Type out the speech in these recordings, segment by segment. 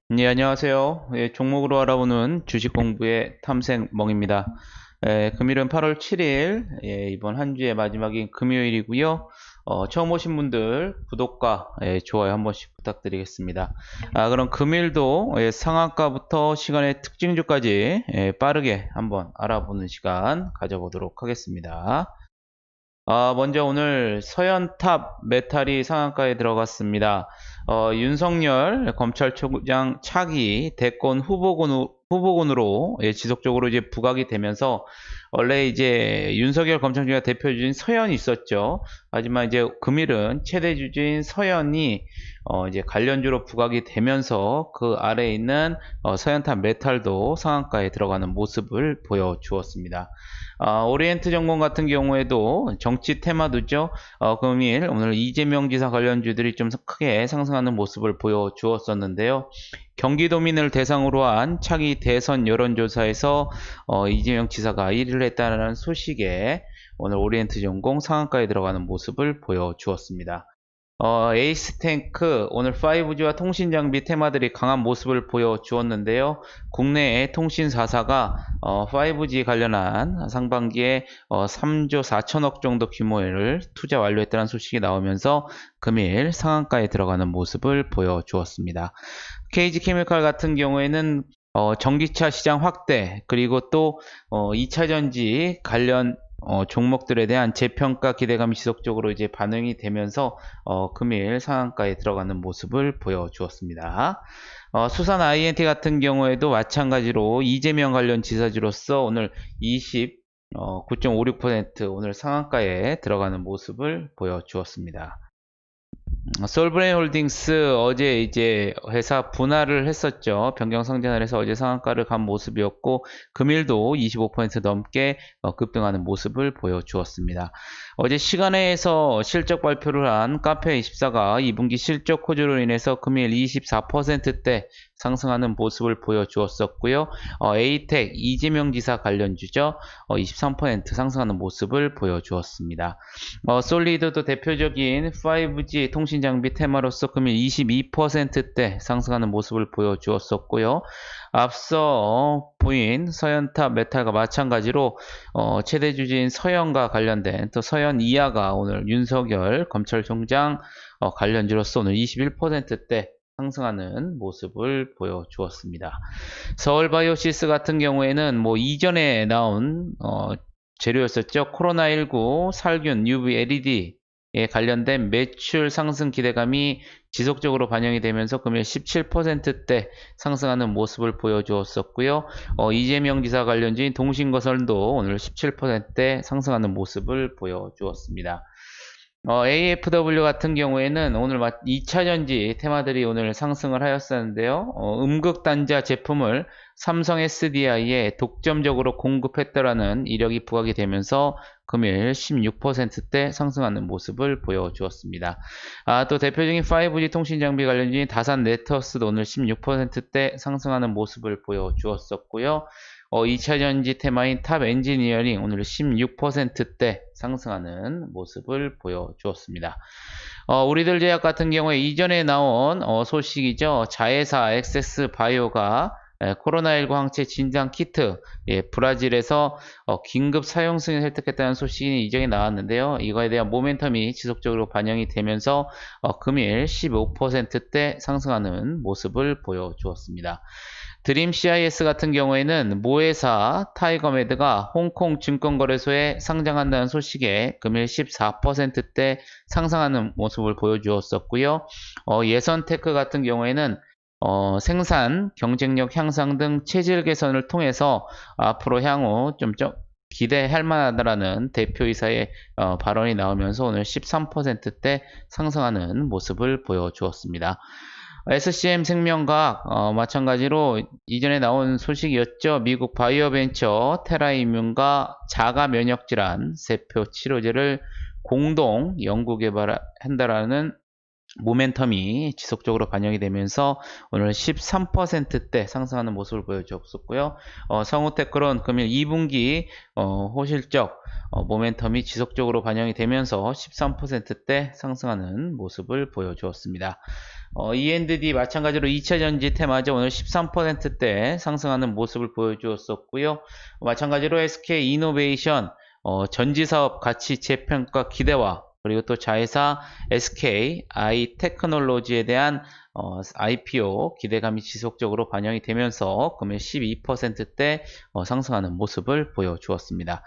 네, 안녕하세요. 예, 종목으로 알아보는 주식 공부의 탐색멍입니다. 금일은 8월 7일, 이번 한 주의 마지막인 금요일이고요. 처음 오신 분들 구독과 좋아요 한 번씩 부탁드리겠습니다. 그럼 금일도 상한가부터 시간의 특징주까지 빠르게 한번 알아보는 시간 가져보도록 하겠습니다. 먼저 오늘 서현탑 메탈이 상한가에 들어갔습니다. 윤석열 검찰총장 차기 대권 후보군으로 지속적으로 이제 부각이 되면서 원래 이제 윤석열 검찰총장 대표 주진 서현이 있었죠. 하지만 이제 금일은 최대 주주인 서현이 이제 관련주로 부각이 되면서 그 아래에 있는 서현탑 메탈도 상한가에 들어가는 모습을 보여주었습니다. 오리엔트 전공 같은 경우에도 정치 테마도죠. 금일 오늘 이재명 지사 관련주들이 좀 크게 상승하는 모습을 보여주었었는데요. 경기도민을 대상으로 한 차기 대선 여론조사에서 이재명 지사가 1위를 했다는 소식에 오늘 오리엔트 전공 상한가에 들어가는 모습을 보여주었습니다. 에이스탱크 오늘 5G와 통신장비 테마들이 강한 모습을 보여주었는데요. 국내의 통신 4사가 5G 관련한 상반기에 3조 4천억 정도 규모를 투자 완료했다는 소식이 나오면서 금일 상한가에 들어가는 모습을 보여주었습니다. KG케미칼 같은 경우에는 전기차 시장 확대 그리고 또 2차전지 관련 종목들에 대한 재평가 기대감이 지속적으로 이제 반영이 되면서 금일 상한가에 들어가는 모습을 보여주었습니다. 수산 INT 같은 경우에도 마찬가지로 이재명 관련 지사주로서 오늘 9.56% 오늘 상한가에 들어가는 모습을 보여주었습니다. 솔브레인 홀딩스 어제 이제 회사 분할을 했었죠. 변경 상장을 해서 어제 상한가를 간 모습이었고 금일도 25% 넘게 급등하는 모습을 보여주었습니다. 어제 시간에서 실적 발표를 한 카페24가 2분기 실적 호조로 인해서 금일 24%대 상승하는 모습을 보여주었었고요. 에이텍 이재명 지사 관련주죠. 23% 상승하는 모습을 보여주었습니다. 솔리드도 대표적인 5G 통신 장비 테마로서 금일 22%대 상승하는 모습을 보여주었었고요. 앞서 보인 서현탑 메탈과 마찬가지로 최대 주주인 서현과 관련된 또 서현 이하가 오늘 윤석열 검찰총장 관련주로서 오늘 21%대 상승하는 모습을 보여주었습니다. 서울바이오시스 같은 경우에는 뭐 이전에 나온 재료였었죠. 코로나19 살균 UV LED에 관련된 매출 상승 기대감이 지속적으로 반영이 되면서 금일 17%대 상승하는 모습을 보여주었었고요. 이재명 지사 관련주인 동신거설도 오늘 17%대 상승하는 모습을 보여주었습니다. AFW 같은 경우에는 오늘 2차전지 테마들이 오늘 상승을 하였었는데요. 음극단자 제품을 삼성 SDI에 독점적으로 공급했다라는 이력이 부각이 되면서 금일 16%대 상승하는 모습을 보여주었습니다. 또 대표적인 5G 통신장비 관련주인 다산 네트워스도 오늘 16%대 상승하는 모습을 보여주었었고요. 2차전지 테마인 탑 엔지니어링 오늘 16%대 상승하는 모습을 보여주었습니다. 우리들 제약 같은 경우에 이전에 나온 소식이죠. 자회사 엑세스 바이오가 코로나19 항체 진단 키트 브라질에서 긴급 사용 승인을 획득했다는 소식이 이전에 나왔는데요. 이거에 대한 모멘텀이 지속적으로 반영이 되면서 금일 15%대 상승하는 모습을 보여주었습니다. 드림 CIS 같은 경우에는 모회사 타이거메드가 홍콩 증권거래소에 상장한다는 소식에 금일 14%대 상승하는 모습을 보여주었었고요. 예선테크 같은 경우에는 생산, 경쟁력 향상 등 체질 개선을 통해서 앞으로 향후 좀 기대할 만하다라는 대표이사의 발언이 나오면서 오늘 13%대 상승하는 모습을 보여주었습니다. SCM 생명과학 마찬가지로 이전에 나온 소식이었죠. 미국 바이오벤처 테라이뮨과 자가 면역질환 세포 치료제를 공동 연구 개발한다라는 모멘텀이 지속적으로 반영이 되면서 오늘 13%대 상승하는 모습을 보여주었었고요. 성우테크론 금일 2분기 호실적 모멘텀이 지속적으로 반영이 되면서 13%대 상승하는 모습을 보여주었습니다. E&D 마찬가지로 2차전지 테마저 오늘 13%대 상승하는 모습을 보여주었었고요. 마찬가지로 SK 이노베이션 전지사업 가치 재평가 기대와 그리고 또 자회사 SK 아이테크놀로지에 대한 IPO 기대감이 지속적으로 반영이 되면서 금일 12%대 상승하는 모습을 보여주었습니다.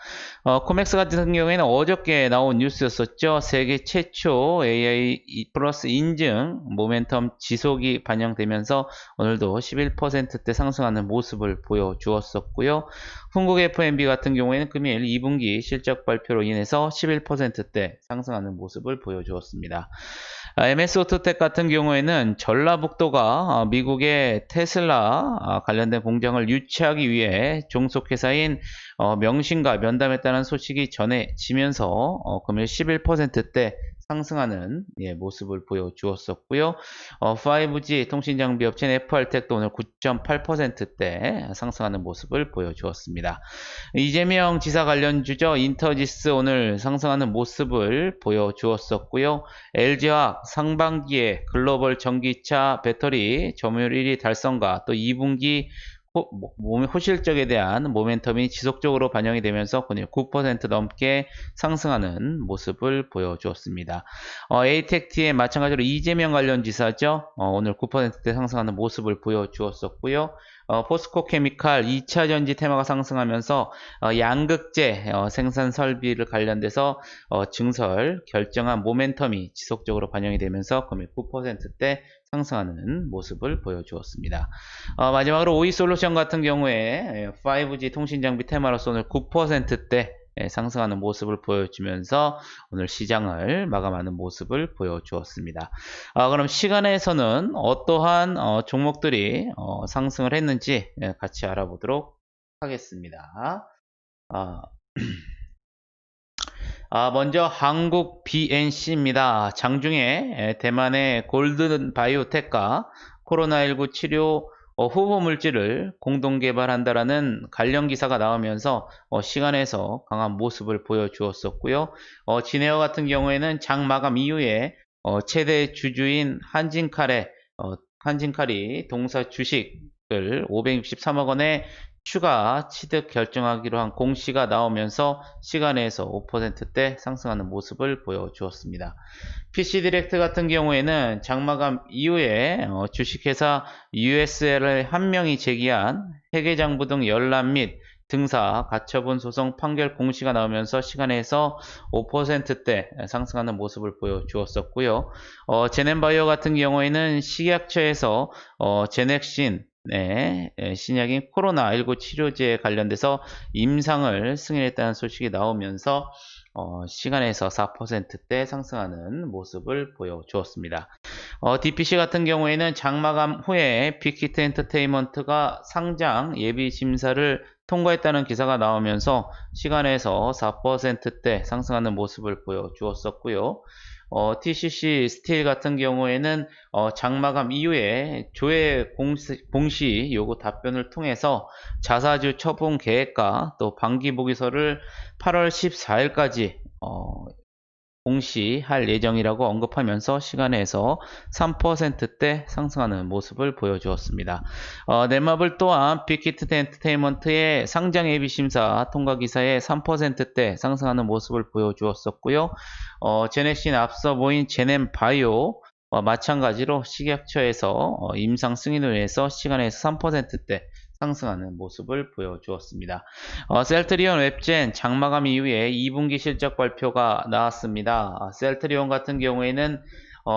코맥스 같은 경우에는 어저께 나온 뉴스였었죠. 세계 최초 AI 플러스 인증 모멘텀 지속이 반영되면서 오늘도 11%대 상승하는 모습을 보여주었었고요. 흥국 F&B 같은 경우에는 금일 2분기 실적 발표로 인해서 11%대 상승하는 모습을 보여주었습니다. MS오토텍 같은 경우에는 전라북도가 미국의 테슬라 관련된 공장을 유치하기 위해 종속회사인 명신과 면담했다는 소식이 전해지면서 금일 11%대 상승하는 모습을 보여주었었고요. 5G 통신장비 업체인 FR텍도 오늘 9.8%대 상승하는 모습을 보여주었습니다. 이재명 지사 관련주죠. 인터지스 오늘 상승하는 모습을 보여주었었고요. LG화학 상반기에 글로벌 전기차 배터리 점유율 1위 달성과 또 2분기 호실적에 대한 모멘텀이 지속적으로 반영이 되면서 9% 넘게 상승하는 모습을 보여주었습니다. ATECT의 마찬가지로 이재명 관련 지사죠. 오늘 9%대 상승하는 모습을 보여주었었고요. 포스코 케미칼 2차전지 테마가 상승하면서 양극재 생산 설비를 관련돼서 증설 결정한 모멘텀이 지속적으로 반영이 되면서 금일 9%대 상승하는 모습을 보여주었습니다. 마지막으로 오이솔루션 같은 경우에 5G 통신장비 테마로서 오늘 9%대 상승하는 모습을 보여주면서 오늘 시장을 마감하는 모습을 보여주었습니다. 그럼 시간에서는 어떠한 종목들이 상승을 했는지 같이 알아보도록 하겠습니다. 먼저 한국 BNC입니다. 장중에 대만의 골든 바이오텍과 코로나19 치료 후보 물질을 공동 개발한다라는 관련 기사가 나오면서 시간에서 강한 모습을 보여주었었고요. 진에어 같은 경우에는 장 마감 이후에 최대 주주인 한진칼이 동사 주식을 563억 원에 추가 취득 결정하기로 한 공시가 나오면서 시간에서 5%대 상승하는 모습을 보여주었습니다. PC디렉트 같은 경우에는 장마감 이후에 주식회사 USL의 한 명이 제기한 회계장부 등 열람 및 등사 가처분 소송 판결 공시가 나오면서 시간에서 5%대 상승하는 모습을 보여주었었고요. 제넨바이오 같은 경우에는 식약처에서 제넥신 신약인 코로나19 치료제에 관련돼서 임상을 승인했다는 소식이 나오면서 시간에서 4%대 상승하는 모습을 보여주었습니다. DPC 같은 경우에는 장마감 후에 빅히트 엔터테인먼트가 상장 예비 심사를 통과했다는 기사가 나오면서 시간에서 4%대 상승하는 모습을 보여주었었고요. TCC 스틸 같은 경우에는 장마감 이후에 조회 공시 요구 답변을 통해서 자사주 처분 계획과 또 반기 보기서를 8월 14일까지 공시할 예정이라고 언급하면서 시간에서 3%대 상승하는 모습을 보여주었습니다. 넷마블 또한 빅히트 엔터테인먼트의 상장 예비 심사 통과 기사에 3%대 상승하는 모습을 보여주었었고요. 제넥신 앞서 보인 제넨바이오 마찬가지로 식약처에서 임상 승인을 위해서 시간에서 3%대 상승하는 모습을 보여주었습니다. 셀트리온 웹젠 장마감 이후에 2분기 실적 발표가 나왔습니다. 셀트리온 같은 경우에는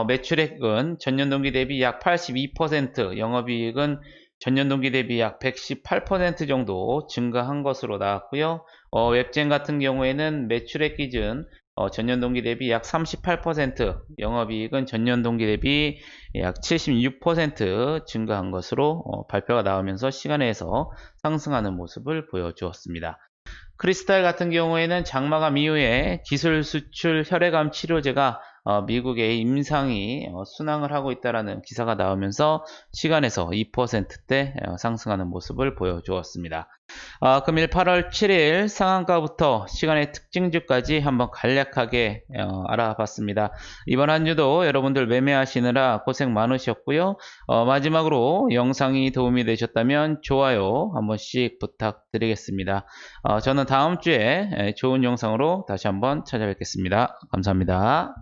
매출액은 전년 동기 대비 약 82%, 영업이익은 전년 동기 대비 약 118% 정도 증가한 것으로 나왔고요. 웹젠 같은 경우에는 매출액 기준 전년 동기 대비 약 38%, 영업이익은 전년 동기 대비 약 76% 증가한 것으로 발표가 나오면서 시간에서 상승하는 모습을 보여주었습니다. 크리스탈 같은 경우에는 장마감 이후에 기술 수출 혈액암 치료제가 미국의 임상이 순항을 하고 있다라는 기사가 나오면서 시간에서 2%대 상승하는 모습을 보여주었습니다. 금일 8월 7일 상한가부터 시간의 특징주까지 한번 간략하게 알아봤습니다. 이번 한 주도 여러분들 매매하시느라 고생 많으셨고요. 마지막으로 영상이 도움이 되셨다면 좋아요 한 번씩 부탁드리겠습니다. 저는 다음 주에 좋은 영상으로 다시 한번 찾아뵙겠습니다. 감사합니다.